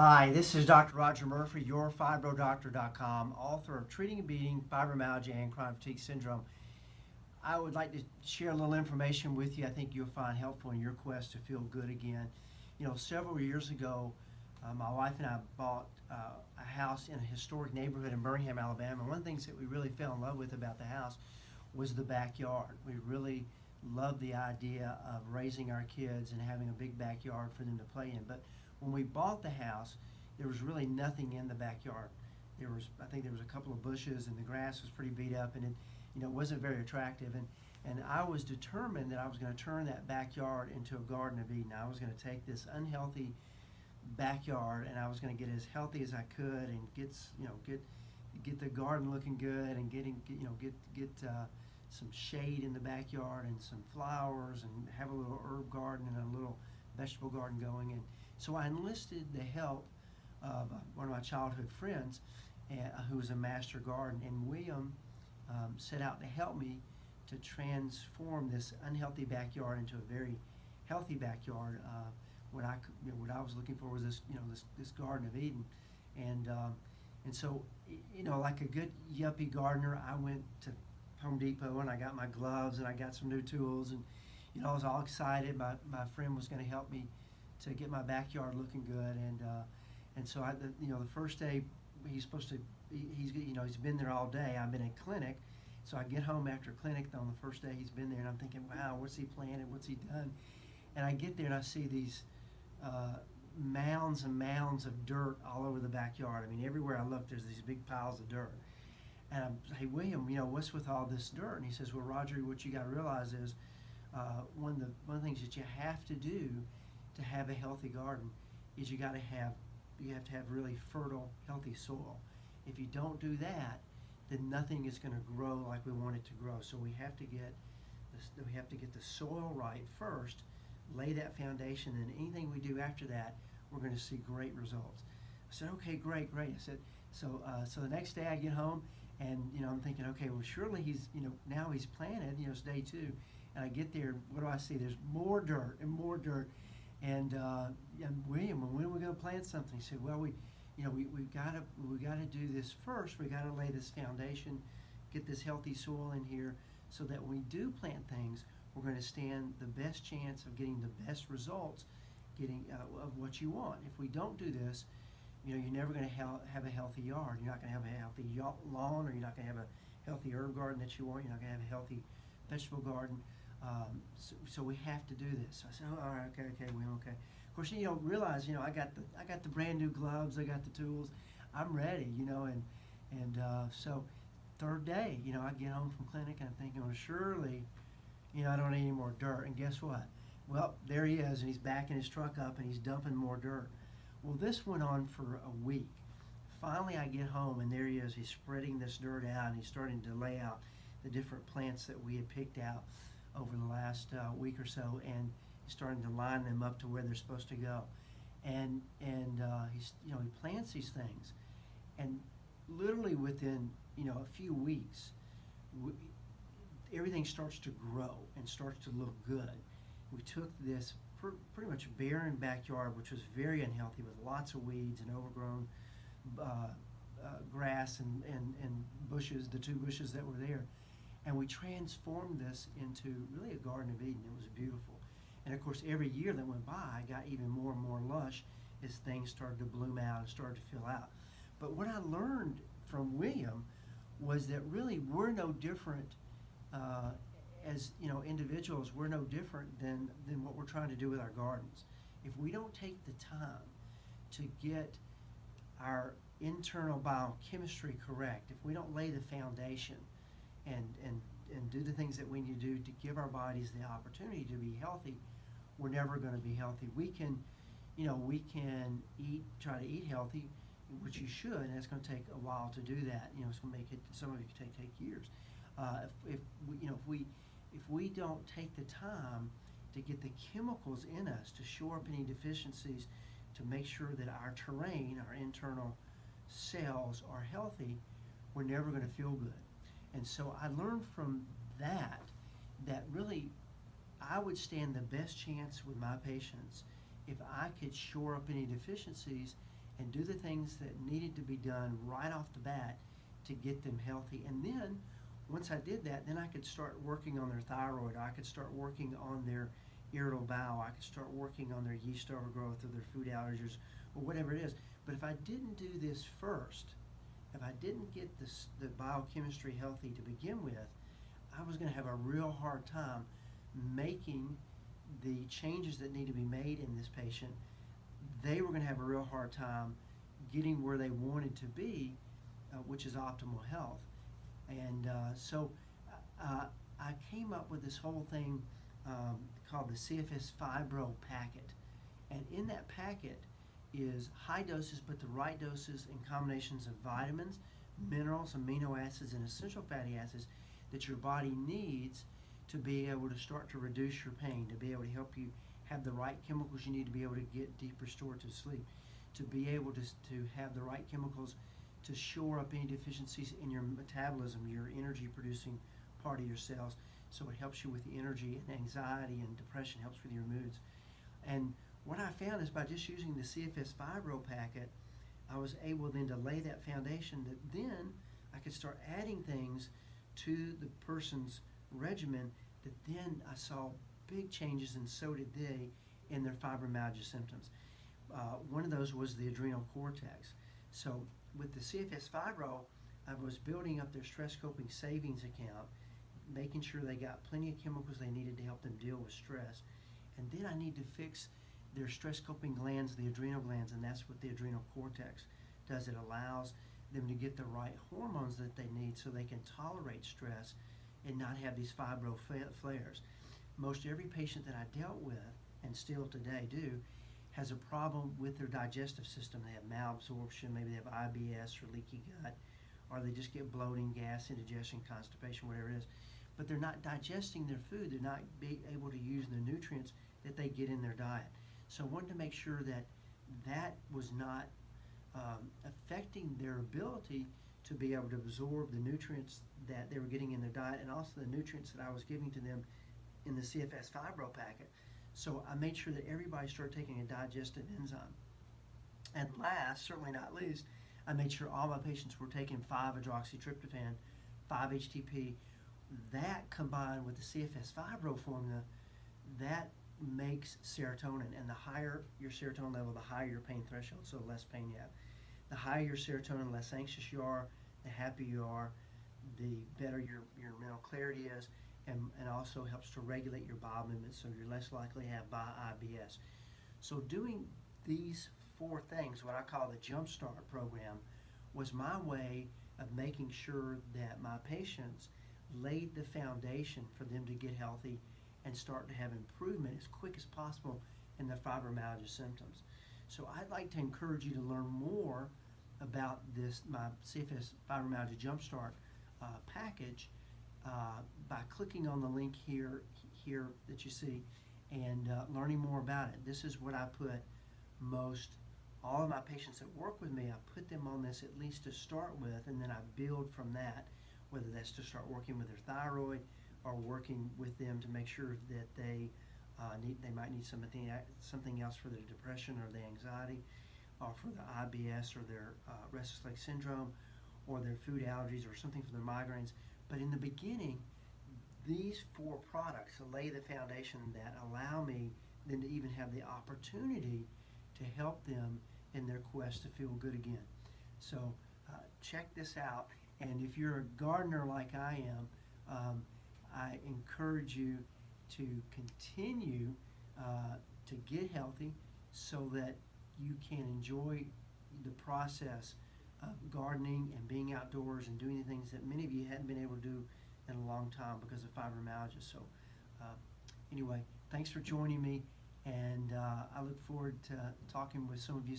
Hi, this is Dr. Rodger Murphree, yourfibrodoctor.com, author of Treating and Beating Fibromyalgia and Chronic Fatigue Syndrome. I would like to share a little information with you I think you'll find helpful in your quest to feel good again. You know, several years ago, my wife and I bought a house in a historic neighborhood in Birmingham, Alabama. One of the things that we really fell in love with about the house was the backyard. We really loved the idea of raising our kids and having a big backyard for them to play in. But when we bought the house, there was really nothing in the backyard. I think there was a couple of bushes, and the grass was pretty beat up, and it wasn't very attractive. And I was determined that I was going to turn that backyard into a Garden of Eden. I was going to take this unhealthy backyard, and I was going to get it as healthy as I could, and get the garden looking good, and get some shade in the backyard, and some flowers, and have a little herb garden and a little vegetable garden going. And so I enlisted the help of one of my childhood friends who was a master gardener, and William set out to help me to transform this unhealthy backyard into a very healthy backyard. What I was looking for was this Garden of Eden, and so like a good yuppie gardener, I went to Home Depot and I got my gloves and I got some new tools, and I was all excited. My friend was going to help me to get my backyard looking good, and so the first day he's been there all day. I've been in clinic, so I get home after clinic on the first day he's been there, and I'm thinking, wow, what's he planted? What's he done? And I get there and I see these mounds and mounds of dirt all over the backyard. I mean, everywhere I look, there's these big piles of dirt. And I'm, hey, William, what's with all this dirt? And he says, well, Rodger, what you got to realize is one of the things that you have to do to have a healthy garden is you have to have really fertile, healthy soil. If you don't do that, then nothing is going to grow like we want it to grow. So we have to get the soil right first, lay that foundation, and anything we do after that, we're going to see great results. I said, okay, great. I said, so the next day I get home, and I'm thinking, okay, well, surely he's now he's planted. It's day 2, and I get there. What do I see? There's more dirt and more dirt. And William, when are we going to plant something? He said, well, we got to do this first. We got to lay this foundation, get this healthy soil in here, so that when we do plant things, we're going to stand the best chance of getting the best results, of what you want. If we don't do this, you're never going to have a healthy yard. You're not going to have a healthy lawn, or you're not going to have a healthy herb garden that you want. You're not going to have a healthy vegetable garden. So we have to do this. So I said, oh, all right, okay, Will, okay. Of course, realize, I got the brand new gloves, I got the tools, I'm ready, and so third day, I get home from clinic and I'm thinking, well, surely, I don't need any more dirt. And guess what? Well, there he is, and he's backing his truck up and he's dumping more dirt. Well, this went on for a week. Finally, I get home and there he is. He's spreading this dirt out and he's starting to lay out the different plants that we had picked out over the last week or so, and he's starting to line them up to where they're supposed to go. And he plants these things, and literally within a few weeks, everything starts to grow and starts to look good. We took this pretty much barren backyard, which was very unhealthy, with lots of weeds and overgrown grass and bushes, the 2 bushes that were there. And we transformed this into really a Garden of Eden. It was beautiful. And of course, every year that went by, I got even more and more lush as things started to bloom out and started to fill out. But what I learned from William was that really we're no different as individuals. We're no different than what we're trying to do with our gardens. If we don't take the time to get our internal biochemistry correct, if we don't lay the foundation and do the things that we need to do to give our bodies the opportunity to be healthy, we're never going to be healthy. We can try to eat healthy, which you should, and it's going to take a while to do that. It's going to make it, some of it could take years. If we don't take the time to get the chemicals in us to shore up any deficiencies, to make sure that our terrain, our internal cells are healthy, we're never going to feel good. And so I learned from that really I would stand the best chance with my patients if I could shore up any deficiencies and do the things that needed to be done right off the bat to get them healthy. And then once I did that, then I could start working on their thyroid. I could start working on their irritable bowel. I could start working on their yeast overgrowth or their food allergies or whatever it is. But if I didn't do this first, if I didn't get the biochemistry healthy to begin with, I was going to have a real hard time making the changes that need to be made in this patient. They were going to have a real hard time getting where they wanted to be, which is optimal health. And so I came up with this whole thing called the CFS Fibro Packet. And in that packet is high doses, but the right doses and combinations of vitamins, minerals, amino acids, and essential fatty acids that your body needs to be able to start to reduce your pain, to be able to help you have the right chemicals you need to be able to get deep restorative sleep, to be able to have the right chemicals to shore up any deficiencies in your metabolism, your energy producing part of your cells, so it helps you with the energy, and anxiety and depression, helps with your moods. And what I found is by just using the CFS Fibro Packet, I was able then to lay that foundation that then I could start adding things to the person's regimen that then I saw big changes, and so did they, in their fibromyalgia symptoms. One of those was the adrenal cortex. So with the CFS Fibro, I was building up their stress coping savings account, making sure they got plenty of chemicals they needed to help them deal with stress. And then I need to fix their stress coping glands, the adrenal glands, and that's what the adrenal cortex does. It allows them to get the right hormones that they need so they can tolerate stress and not have these fibro flares. Most every patient that I dealt with, and still today do, has a problem with their digestive system. They have malabsorption, maybe they have IBS or leaky gut, or they just get bloating, gas, indigestion, constipation, whatever it is. But they're not digesting their food. They're not able to use the nutrients that they get in their diet. So I wanted to make sure that that was not affecting their ability to be able to absorb the nutrients that they were getting in their diet, and also the nutrients that I was giving to them in the CFS Fibro Packet. So I made sure that everybody started taking a digestive enzyme. And last, certainly not least, I made sure all my patients were taking 5-hydroxytryptophan, 5-HTP. That combined with the CFS Fibro formula, that makes serotonin. And the higher your serotonin level, the higher your pain threshold, so the less pain you have. The higher your serotonin, the less anxious you are, the happier you are, the better your mental clarity is, and also helps to regulate your bowel movements, so you're less likely to have IBS. So doing these 4 things, what I call the Jumpstart program, was my way of making sure that my patients laid the foundation for them to get healthy and start to have improvement as quick as possible in their fibromyalgia symptoms. So I'd like to encourage you to learn more about this, my CFS Fibromyalgia Jumpstart package, by clicking on the link here that you see, and learning more about it. This is what I put all of my patients that work with me, I put them on this at least to start with, and then I build from that, whether that's to start working with their thyroid or working with them to make sure that they might need something else for their depression or the anxiety, or for the IBS or their restless leg syndrome, or their food allergies, or something for their migraines. But in the beginning, these 4 products lay the foundation that allow me then to even have the opportunity to help them in their quest to feel good again. So check this out. And if you're a gardener like I am, I encourage you to continue to get healthy so that you can enjoy the process of gardening and being outdoors and doing the things that many of you hadn't been able to do in a long time because of fibromyalgia. So anyway, thanks for joining me, and I look forward to talking with some of you